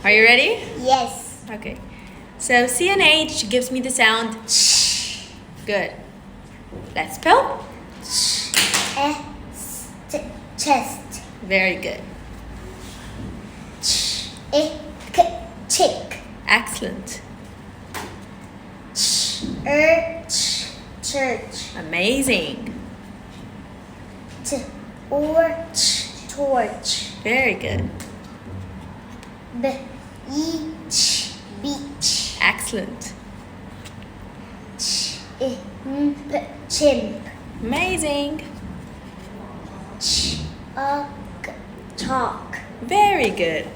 Are you ready? Yes. Okay. So C and H gives me the sound sh. Good. Let's spell. Chest. Very good. Chick. Excellent. Church. Amazing. Torch. Very good. Beach. Excellent. Chimp. Amazing. Chalk. Very good.